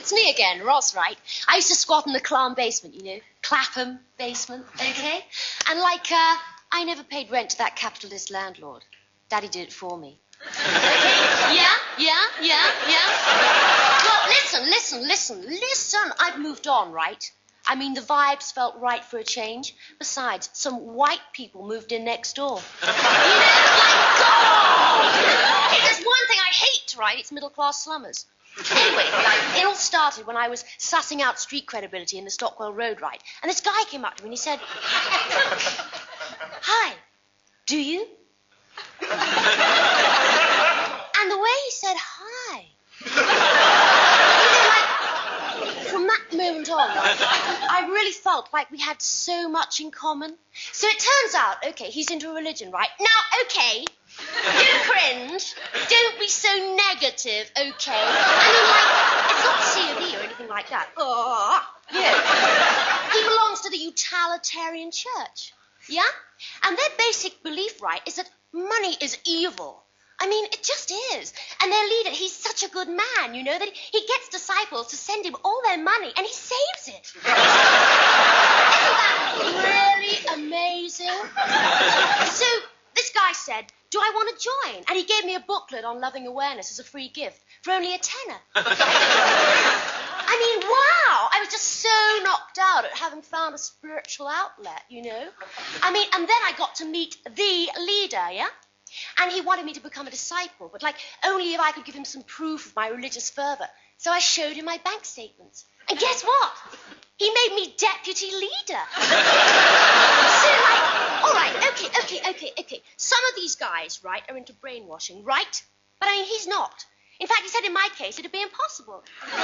It's me again, Ross, right? I used to squat in the Clam basement, you know, Clapham basement, okay? And I never paid rent to that capitalist landlord. Daddy did it for me. Okay? Yeah. Well, listen. I've moved on, right? I mean, the vibes felt right for a change. Besides, some white people moved in next door. You know, like God! If there's one thing I hate, right, it's middle-class slummers. Anyway, it all started when I was sussing out street credibility in the Stockwell Road, right? And this guy came up to me and he said, "Hi, do you?" And the way he said hi, you know, like, from that moment on, I really felt like we had so much in common. So it turns out, okay, he's into religion, right? Now, okay, don't cringe. Don't be so negative, okay? I mean, like, it's not C of E or anything like that. Yeah. He belongs to the Utilitarian Church, yeah? And their basic belief, right, is that money is evil. I mean, it just is. And their leader, he's such a good man, you know, that he gets disciples to send him all their money, and he saves it. Isn't that really amazing? So this guy said, "Do I want to join?" And he gave me a booklet on loving awareness as a free gift for only $10. I mean, wow! I was just so knocked out at having found a spiritual outlet, you know? I mean, and then I got to meet the leader, yeah? And he wanted me to become a disciple, but, like, only if I could give him some proof of my religious fervor. So I showed him my bank statements. And guess what? He made me deputy leader. So, like, all right, okay. Some of these guys, right, are into brainwashing, right? But, I mean, he's not. In fact, he said in my case it'd be impossible. So,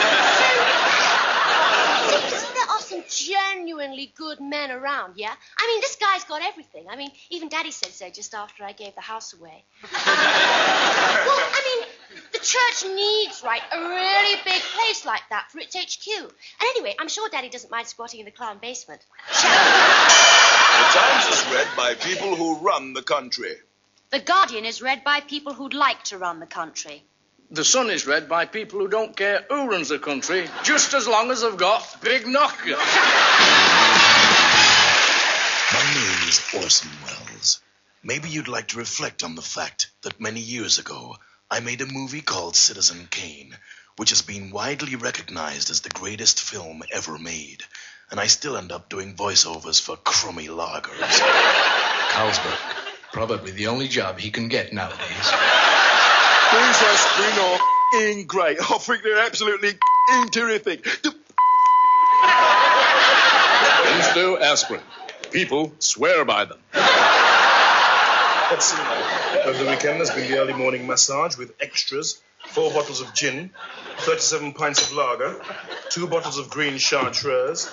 you see, there are some genuinely good men around, yeah? I mean, this guy's got everything. I mean, even Daddy said so just after I gave the house away. Well, I mean, the church needs, right, a really big place like that for its HQ. And anyway, I'm sure Daddy doesn't mind squatting in the Clown basement. The Times is read by people who run the country. The Guardian is read by people who'd like to run the country. The Sun is read by people who don't care who runs the country, just as long as they've got big knockers. My name is Orson Welles. Maybe you'd like to reflect on the fact that many years ago, I made a movie called Citizen Kane, which has been widely recognized as the greatest film ever made. And I still end up doing voiceovers for crummy lagers. Carlsberg, probably the only job he can get nowadays. These aspirin are great. I think they're absolutely terrific. Things do aspirin. People swear by them. Let's see now. Over the weekend, there's been the early morning massage with extras, 4 bottles of gin, 37 pints of lager, 2 bottles of green chartreuse,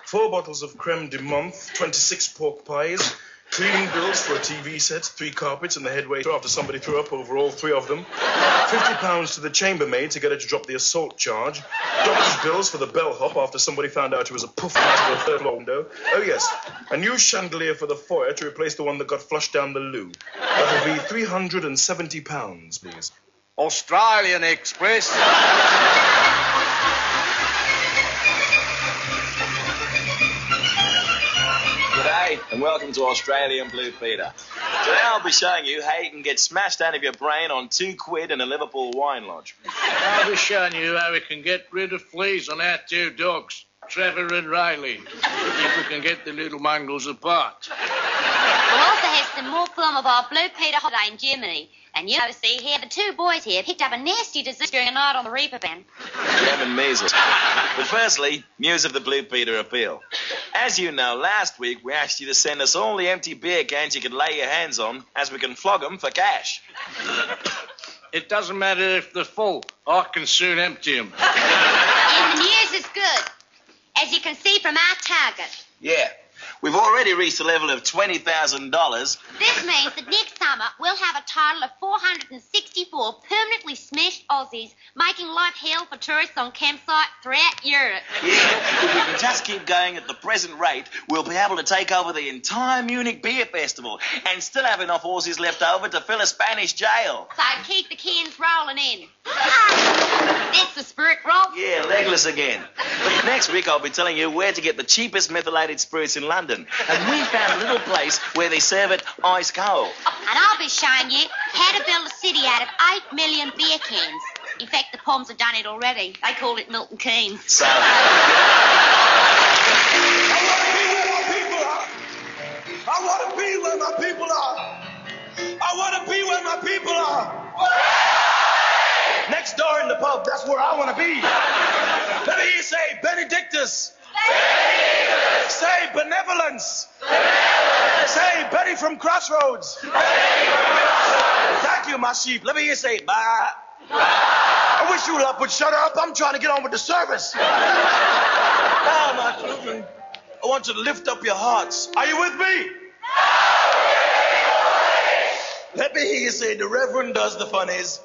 4 bottles of creme de menthe, 26 pork pies, cleaning bills for a TV set, 3 carpets, and the head waiter after somebody threw up over all 3 of them, £50 to the chambermaid to get her to drop the assault charge, doctor's bills for the bellhop after somebody found out it was a poof out of a 3rd floor window. Oh, yes, a new chandelier for the foyer to replace the one that got flushed down the loo. That'll be £370, please. Australian Express. G'day, and welcome to Australian Blue Peter. Today I'll be showing you how you can get smashed out of your brain on £2 in a Liverpool wine lodge. I'll be showing you how we can get rid of fleas on our 2 dogs, Trevor and Riley, if we can get the little mongrels apart. We'll also have some more film of our Blue Peter holiday in Germany. And you know, see here, the 2 boys here picked up a nasty disease during a night on the Reaper Band. German measles. But firstly, news of the Blue Peter appeal. As you know, last week we asked you to send us all the empty beer cans you could lay your hands on, as we can flog them for cash. It doesn't matter if they're full. I can soon empty them. And the news is good, as you can see from our target. Yeah. We've already reached a level of $20,000. This means that next summer we'll have a total of 464 permanently smashed Aussies, making life hell for tourists on campsites throughout Europe. Yeah, if we can just keep going at the present rate, we'll be able to take over the entire Munich Beer Festival and still have enough Aussies left over to fill a Spanish jail. So keep the cans rolling in. That's the spirit, Rolf. Yeah, legless again. But next week I'll be telling you where to get the cheapest methylated spirits in London. And we found a little place where they serve it ice cold. And I'll be showing you how to build a city out of 8 million beer cans. In fact, the Poms have done it already. They call it Milton Keynes. So... I want to be where my people are. I want to be where my people are. Next door in the pub, that's where I want to be. Let me hear you say Benedictus. Benedictus. Say benevolence. Benevolence. Say Betty from Crossroads. Betty from Crossroads. Thank you, my sheep. Let me hear you say bye. I wish you lot would shut up. I'm trying to get on with the service. Now, my children, I want you to lift up your hearts. Are you with me? Let me hear you say, the Reverend does the funnies.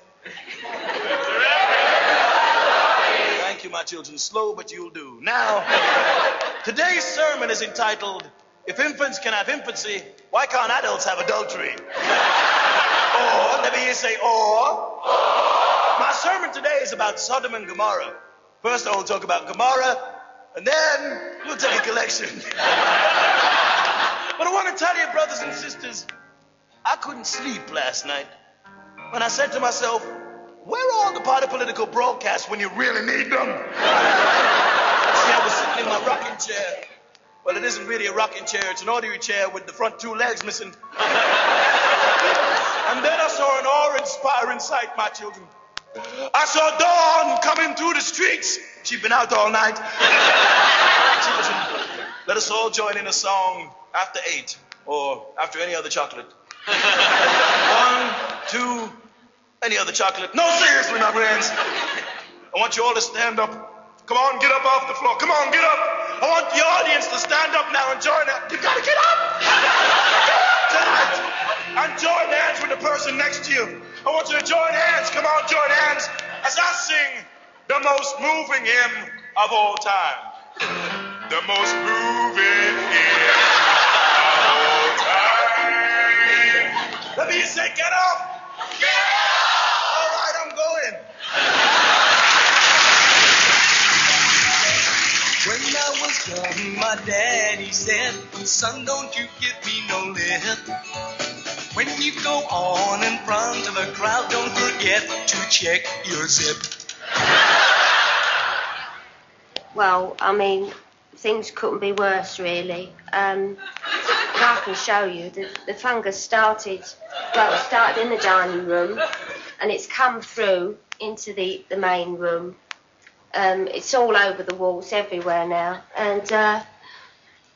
Thank you, my children. Slow, but you'll do. Now, today's sermon is entitled, If Infants Can Have Infancy, Why Can't Adults Have Adultery? Or, let me hear you say, or. My sermon today is about Sodom and Gomorrah. First, I will talk about Gomorrah, and then we'll take a collection. But I want to tell you, brothers and sisters, I couldn't sleep last night when I said to myself, where are all the party political broadcasts when you really need them? See, I was sitting in my rocking chair. Well, it isn't really a rocking chair. It's an ordinary chair with the front 2 legs missing. And then I saw an awe-inspiring sight, my children. I saw Dawn coming through the streets. She'd been out all night. Children, let us all join in a song after 8 or after any other chocolate. 1, 2, any other chocolate. No, seriously, my friends. I want you all to stand up. Come on, get up off the floor. Come on, get up. I want the audience to stand up now and join up. You gotta get up. Tonight. And join hands with the person next to you. I want you to join hands. Come on, join hands as I sing the most moving hymn of all time. The most moving hymn of all time. Let me say, get up. Get up. All right, I'm going. When I was young, my daddy said, son, don't you give me no lip. When you go on in front of a crowd, don't forget to check your zip. Well, I mean, things couldn't be worse, really. I can show you. The fungus started in the dining room, and it's come through into the main room. It's all over the walls everywhere now. And,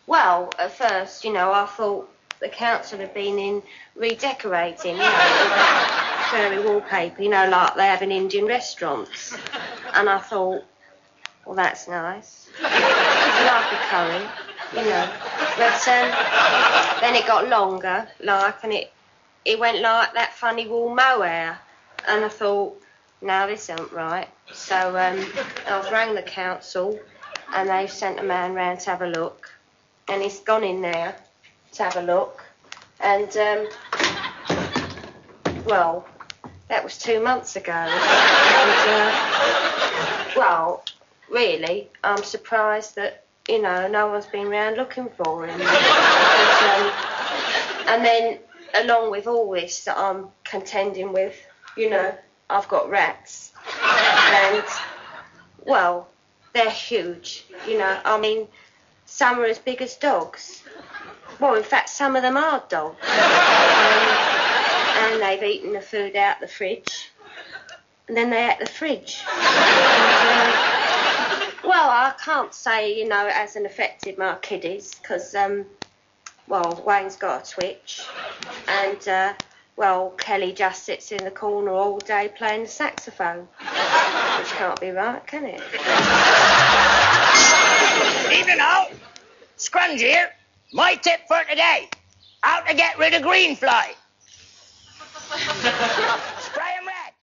well, at first, you know, I thought the council had been in redecorating, you know, with fairy wallpaper, you know, like they have in Indian restaurants. And I thought, well, that's nice. I like the curry, you know. But then it got longer, like, and it went like that funny wool mohair. And I thought, no, this ain't right. So I've rang the council, and they've sent a man round to have a look. And he's gone in there to have a look. And, well, that was 2 months ago. And, well, really, I'm surprised that, you know, no one's been round looking for him. And then, along with all this that I'm contending with, you know, I've got rats. And, well, they're huge, you know. I mean, some are as big as dogs. Well, in fact, some of them are dogs. And they've eaten the food out the fridge. And then they ate the fridge. And, well, I can't say, you know, it hasn't affected my kiddies, because, well, Wayne's got a twitch. And, well, Kelly just sits in the corner all day playing the saxophone. Which can't be right, can it? Evening all. Scrunge here. My tip for today, how to get rid of green fly.